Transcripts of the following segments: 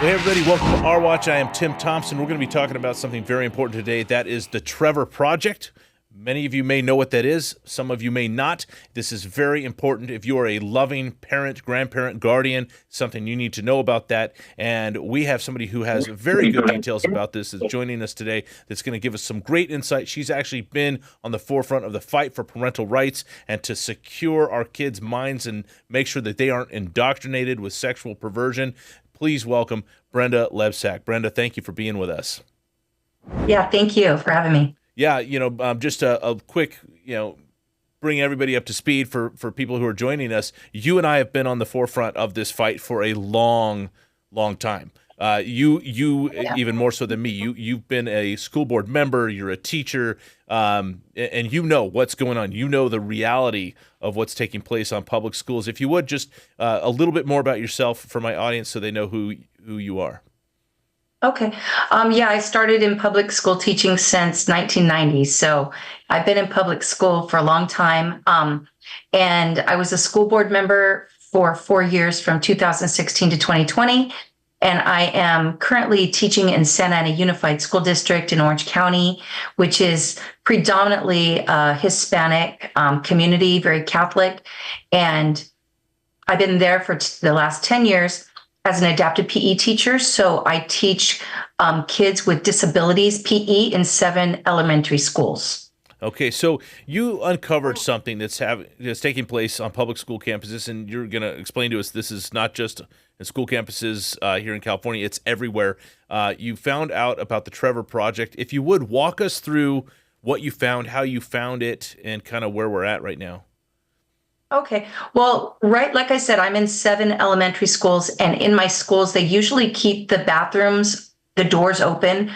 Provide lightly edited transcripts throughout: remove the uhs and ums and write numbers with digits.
Hey everybody, welcome to Our Watch. I am Tim Thompson. We're going to be talking about something very important today. That is the Trevor Project. Many of you may know what that is. Some of you may not. This is very important. If you are a loving parent, grandparent, guardian, something you need to know about that. And we have somebody who has very good details about this that's joining us today that's going to give us some great insight. She's actually been on the forefront of the fight for parental rights and to secure our kids' minds and make sure that they aren't indoctrinated with sexual perversion. Please welcome Brenda Lebsac. Brenda, thank you for being with us. Yeah, thank you for having me. Yeah, just a quick, bring everybody up to speed for people who are joining us. You and I have been on the forefront of this fight for a long, long time. You even more so than me. You've been a school board member. You're a teacher, and you know what's going on. You know the reality of what's taking place on public schools. If you would just a little bit more about yourself for my audience, so they know who you are. Okay. I started in public school teaching since 1990. So I've been in public school for a long time. And I was a school board member for 4 years from 2016 to 2020. And I am currently teaching in Santa Ana Unified School District in Orange County, which is predominantly a Hispanic community, very Catholic. And I've been there for the last 10 years as an adapted PE teacher. So I teach kids with disabilities, PE, in 7 elementary schools. Okay, so you uncovered something that's taking place on public school campuses, and you're going to explain to us this is not just in school campuses here in California, it's everywhere. You found out about the Trevor Project. If you would, walk us through what you found, how you found it, and kind of where we're at right now. Okay. Well, right, like I said, I'm in 7 elementary schools, and in my schools, they usually keep the bathrooms, the doors open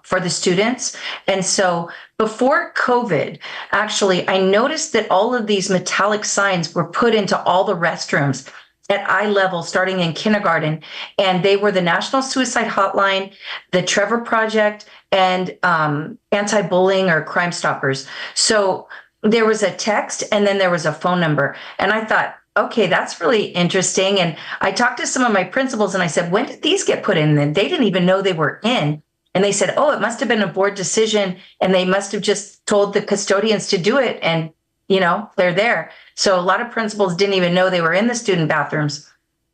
for the students. And so before COVID, actually, I noticed that all of these metallic signs were put into all the restrooms at eye level, starting in kindergarten. And they were the National Suicide Hotline, the Trevor Project, and anti-bullying or Crime Stoppers. So there was a text and then there was a phone number. And I thought, okay, that's really interesting. And I talked to some of my principals and I said, when did these get put in? And they didn't even know they were in. And they said, oh, it must have been a board decision. And they must have just told the custodians to do it. And, they're there. So a lot of principals didn't even know they were in the student bathrooms.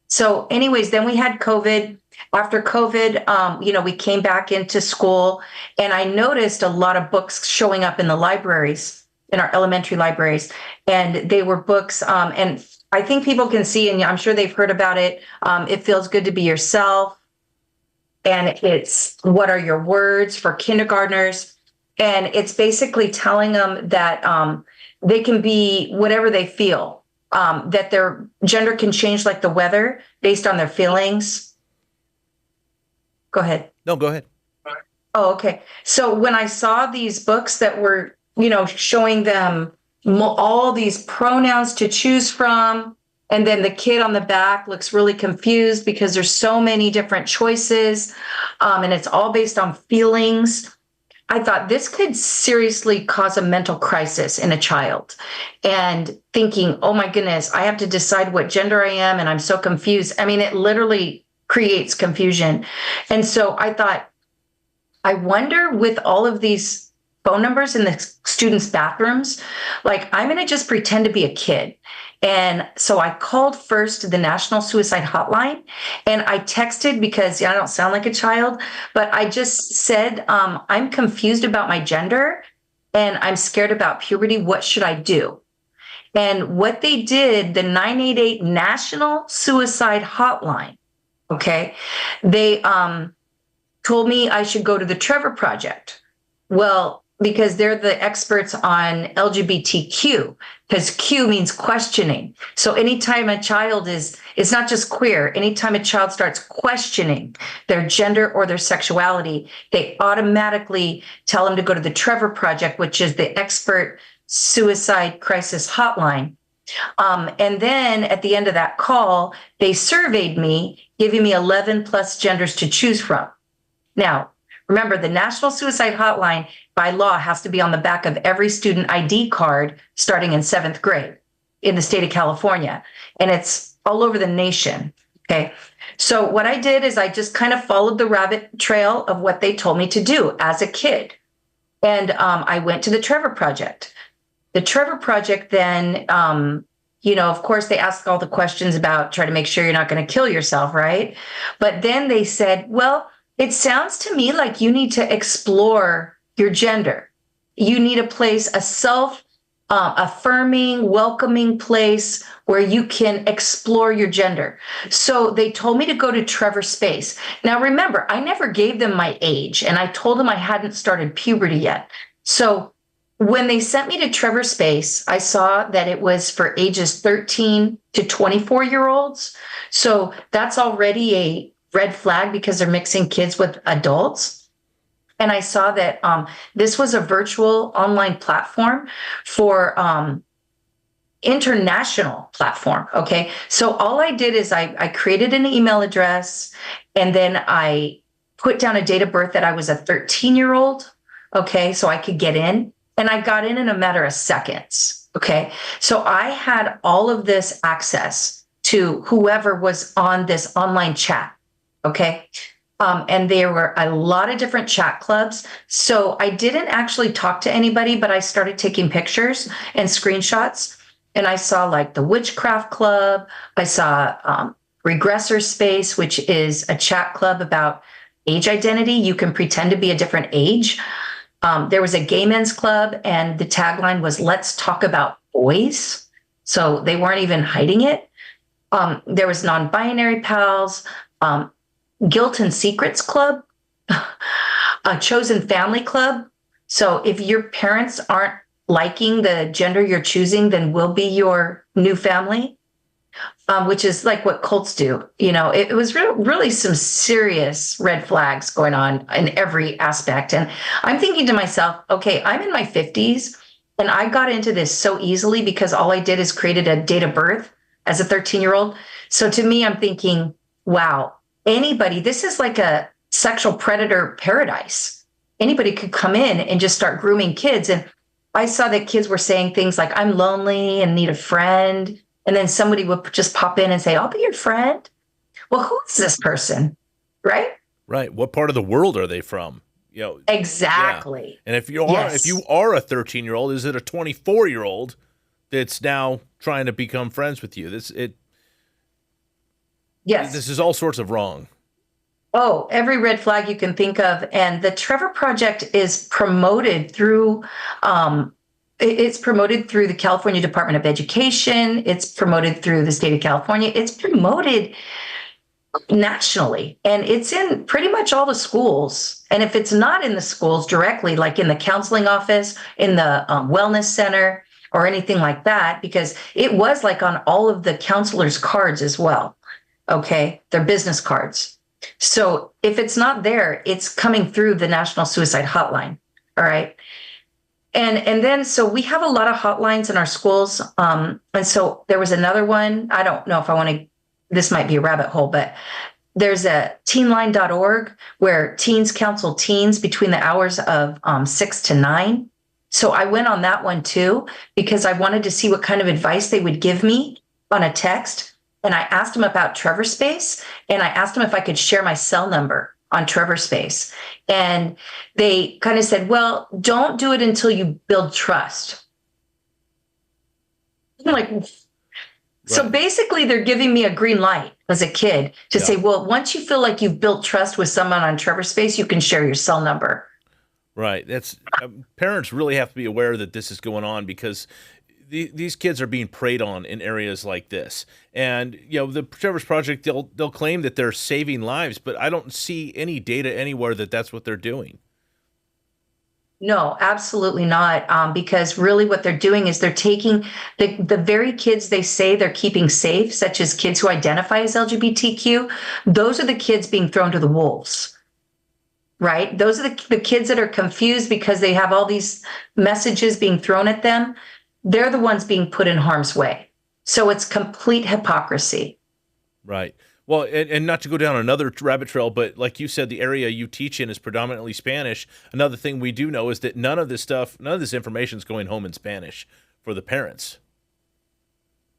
So anyways, then we had COVID. After COVID, we came back into school and I noticed a lot of books showing up in the libraries, in our elementary libraries, and they were books. And I think people can see, and I'm sure they've heard about it. It Feels Good to Be Yourself. And it's What Are Your Words for kindergartners. And it's basically telling them that they can be whatever they feel, that their gender can change like the weather based on their feelings. Go ahead. No, go ahead. Oh, okay. So when I saw these books that were showing them all these pronouns to choose from. And then the kid on the back looks really confused because there's so many different choices. And it's all based on feelings. I thought this could seriously cause a mental crisis in a child. And thinking, oh my goodness, I have to decide what gender I am. And I'm so confused. I mean, it literally creates confusion. And so I thought, I wonder with all of these phone numbers in the students' bathrooms, like I'm going to just pretend to be a kid. And so I called first the National Suicide Hotline and I texted because I don't sound like a child, but I just said, I'm confused about my gender and I'm scared about puberty. What should I do? And what they did, the 988 National Suicide Hotline, okay, they told me I should go to the Trevor Project. Well, because they're the experts on LGBTQ, because Q means questioning. So anytime a child it's not just queer, anytime a child starts questioning their gender or their sexuality, they automatically tell them to go to the Trevor Project, which is the expert suicide crisis hotline. And then at the end of that call, they surveyed me, giving me 11 plus genders to choose from. Now, remember, the National Suicide Hotline by law has to be on the back of every student ID card starting in 7th grade in the state of California. And it's all over the nation. Okay. So what I did is I just kind of followed the rabbit trail of what they told me to do as a kid. And I went to the Trevor Project. The Trevor Project then, of course, they ask all the questions about try to make sure you're not going to kill yourself, right? But then they said, well, it sounds to me like you need to explore your gender. You need a place, a self affirming, welcoming place where you can explore your gender. So they told me to go to Trevor Space. Now, remember, I never gave them my age, and I told them I hadn't started puberty yet. So when they sent me to Trevor Space, I saw that it was for ages 13 to 24-year-olds. So that's already a red flag because they're mixing kids with adults. And I saw that this was a virtual online platform for international platform. Okay. So all I did is I created an email address, and then I put down a date of birth that I was a 13-year-old. Okay. So I could get in, and I got in a matter of seconds. Okay. So I had all of this access to whoever was on this online chat. Okay. And there were a lot of different chat clubs. So I didn't actually talk to anybody, but I started taking pictures and screenshots. And I saw like the Witchcraft Club. I saw Regressor Space, which is a chat club about age identity. You can pretend to be a different age. There was a Gay Men's Club, and the tagline was, "Let's talk about boys." So they weren't even hiding it. There was Non-Binary Pals, Guilt and Secrets Club, a Chosen Family Club. So if your parents aren't liking the gender you're choosing, then we'll be your new family, which is like what cults do. It was really some serious red flags going on in every aspect. And I'm thinking to myself, okay, I'm in my 50s, and I got into this so easily because all I did is created a date of birth as a 13-year-old. So to me, I'm thinking, wow, anybody, this is like a sexual predator paradise. Anybody could come in and just start grooming kids. And I saw that kids were saying things like, "I'm lonely and need a friend." And then somebody would just pop in and say, "I'll be your friend." Well, who is this person? Right? Right. What part of the world are they from? Exactly. Yeah. And if you are a 13-year-old, is it a 24-year-old that's now trying to become friends with you? Yes. This is all sorts of wrong. Oh, every red flag you can think of. And the Trevor Project is promoted through the California Department of Education. It's promoted through the state of California. It's promoted nationally, and it's in pretty much all the schools. And if it's not in the schools directly, like in the counseling office, in the wellness center, or anything like that, because it was like on all of the counselors' cards as well. Okay, their business cards. So if it's not there, it's coming through the National Suicide Hotline. All right. And then, so we have a lot of hotlines in our schools. And so there was another one. I don't know if I want to, this might be a rabbit hole, but there's a teenline.org where teens counsel teens between the hours of 6 to 9. So I went on that one too, because I wanted to see what kind of advice they would give me on a text. And I asked them about Trevor Space, and I asked them if I could share my cell number on Trevor Space. And they kind of said, well, don't do it until you build trust. I'm like, so basically they're giving me a green light as a kid to say, well, once you feel like you've built trust with someone on Trevor Space, you can share your cell number. Right. That's parents really have to be aware that this is going on, because these kids are being preyed on in areas like this. And, the Trevor's Project, they'll claim that they're saving lives, but I don't see any data anywhere that that's what they're doing. No, absolutely not. Because really what they're doing is they're taking the very kids they say they're keeping safe, such as kids who identify as LGBTQ. Those are the kids being thrown to the wolves, right? Those are the kids that are confused because they have all these messages being thrown at them. They're the ones being put in harm's way. So it's complete hypocrisy. Right. Well, and not to go down another rabbit trail, but like you said, the area you teach in is predominantly Spanish. Another thing we do know is that none of this information is going home in Spanish for the parents.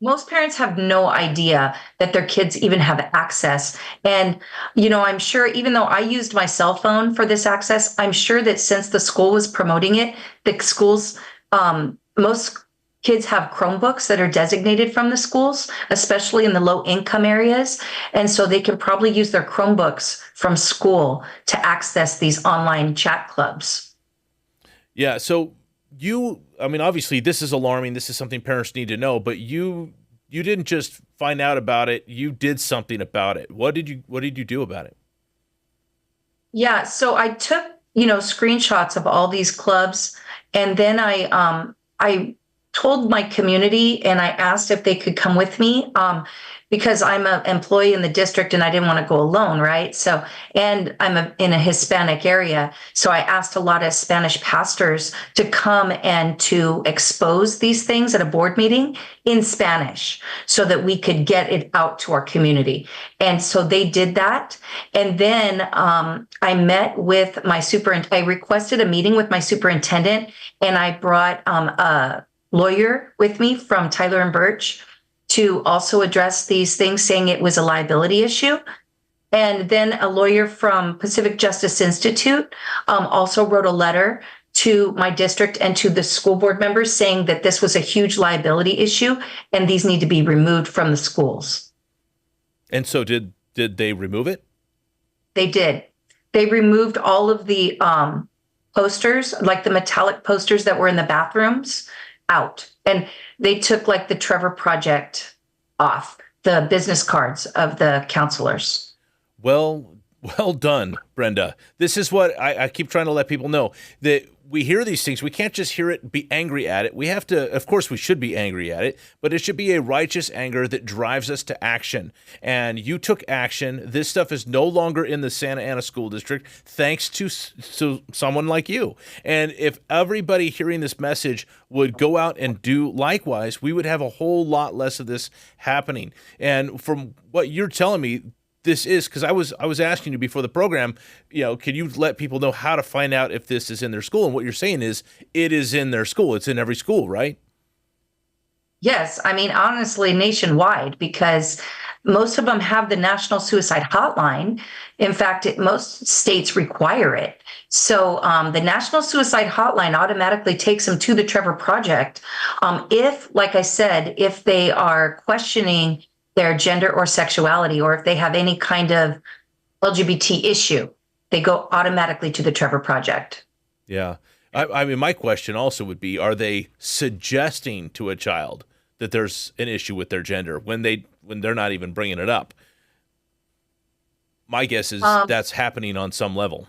Most parents have no idea that their kids even have access. And, I'm sure even though I used my cell phone for this access, I'm sure that since the school was promoting it, the schools, most kids have Chromebooks that are designated from the schools, especially in the low income areas. And so they can probably use their Chromebooks from school to access these online chat clubs. Yeah. So obviously this is alarming. This is something parents need to know, but you didn't just find out about it. You did something about it. What did you do about it? Yeah. So I took, screenshots of all these clubs, and then I told my community and I asked if they could come with me. Because I'm an employee in the district and I didn't want to go alone, right? So, and I'm in a Hispanic area. So I asked a lot of Spanish pastors to come and to expose these things at a board meeting in Spanish so that we could get it out to our community. And so they did that. And then I met with I requested a meeting with my superintendent, and I brought a lawyer with me from Tyler and Birch to also address these things, saying it was a liability issue. And then a lawyer from Pacific Justice Institute also wrote a letter to my district and to the school board members saying that this was a huge liability issue and these need to be removed from the schools. And so did they remove it? They did. They removed all of the posters, like the metallic posters that were in the bathrooms, out. And they took like the Trevor Project off, the business cards of the counselors. Well done, Brenda. This is what I keep trying to let people know, that we hear these things. We can't just hear it, be angry at it. We have to, of course, we should be angry at it, but it should be a righteous anger that drives us to action. And you took action. This stuff is no longer in the Santa Ana School District, thanks to someone like you. And if everybody hearing this message would go out and do likewise, we would have a whole lot less of this happening. And from what you're telling me, this is, because I was asking you before the program, can you let people know how to find out if this is in their school? And what you're saying is it is in their school. It's in every school, right? Yes. I mean, honestly, nationwide, because most of them have the National Suicide Hotline. In fact, most states require it. So the National Suicide Hotline automatically takes them to the Trevor Project. If, like I said, if they are questioning their gender or sexuality, or if they have any kind of LGBT issue, they go automatically to the Trevor Project. Yeah. I mean, my question also would be, are they suggesting to a child that there's an issue with their gender when they're not even bringing it up? My guess is that's happening on some level.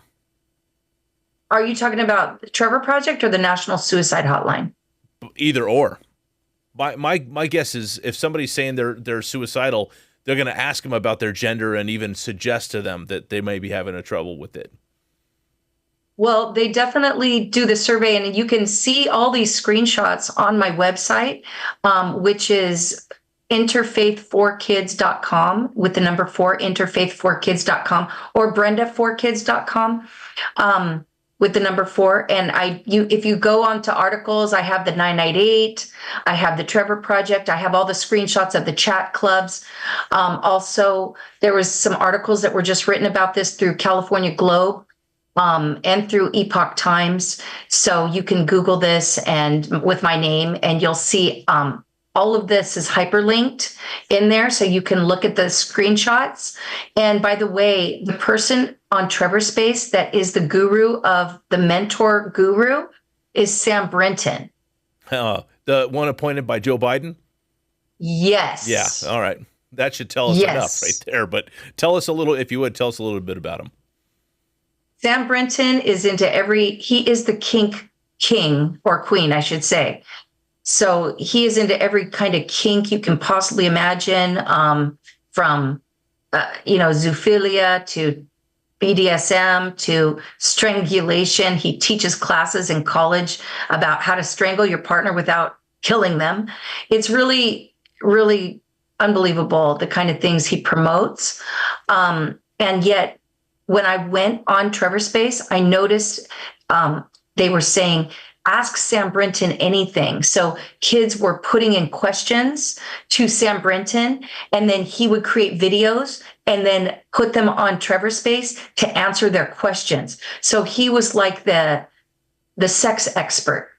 Are you talking about the Trevor Project or the National Suicide Hotline? Either or. My guess is if somebody's saying they're suicidal, they're going to ask them about their gender and even suggest to them that they may be having a trouble with it. Well, they definitely do the survey, and you can see all these screenshots on my website, which is interfaith4kids.com with the number 4, interfaith4kids.com, or brenda4kids.com. With the number 4. And if you go onto articles, I have the 998, I have the Trevor Project, I have all the screenshots of the chat clubs. Also, there was some articles that were just written about this through California Globe and through Epoch Times. So you can Google this and with my name, and you'll see all of this is hyperlinked in there, so you can look at the screenshots. And by the way, the person on Trevor Space that is the guru of the mentor guru is Sam Brinton. The one appointed by Joe Biden? Yes. Yeah. All right. That should tell us enough right there. But tell us a little, if you would, tell us a little bit about him. Sam Brinton is he is the kink king, or queen, I should say. So he is into every kind of kink you can possibly imagine, from, zoophilia to BDSM to strangulation. He teaches classes in college about how to strangle your partner without killing them. It's really, really unbelievable, the kind of things he promotes. And yet, when I went on Trevor Space, I noticed they were saying ask Sam Brinton anything. So kids were putting in questions to Sam Brinton, and then he would create videos and then put them on Trevor Space to answer their questions. So he was like the sex expert.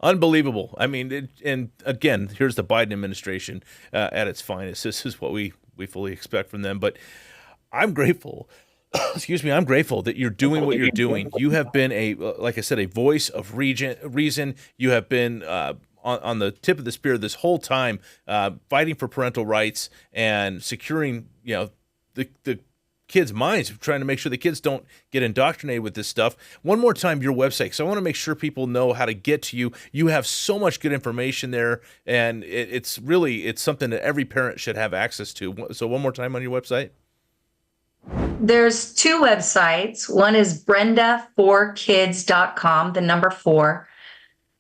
Unbelievable. I mean, and again, here's the Biden administration at its finest. This is what we fully expect from them. But I'm grateful. Excuse me. I'm grateful that you're doing what you're doing. You have been like I said, a voice of reason. You have been on the tip of the spear this whole time, fighting for parental rights and securing, the kids' minds, trying to make sure the kids don't get indoctrinated with this stuff. One more time, your website, because I want to make sure people know how to get to you. You have so much good information there, and it's something that every parent should have access to. So one more time on your website. There's two websites. One is brenda4kids.com, the number 4.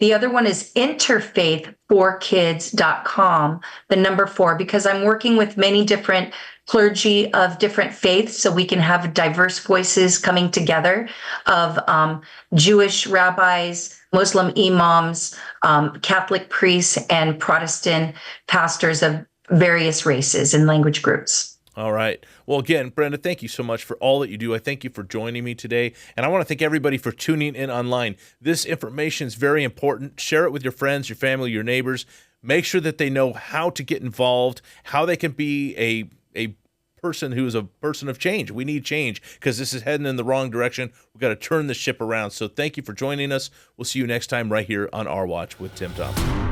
The other one is interfaith4kids.com, the number 4, because I'm working with many different clergy of different faiths, so we can have diverse voices coming together of Jewish rabbis, Muslim imams, Catholic priests, and Protestant pastors of various races and language groups. All right. Well, again, Brenda, thank you so much for all that you do. I thank you for joining me today. And I want to thank everybody for tuning in online. This information is very important. Share it with your friends, your family, your neighbors. Make sure that they know how to get involved, how they can be a person who is a person of change. We need change because this is heading in the wrong direction. We've got to turn the ship around. So thank you for joining us. We'll see you next time right here on Our Watch with Tim Thompson.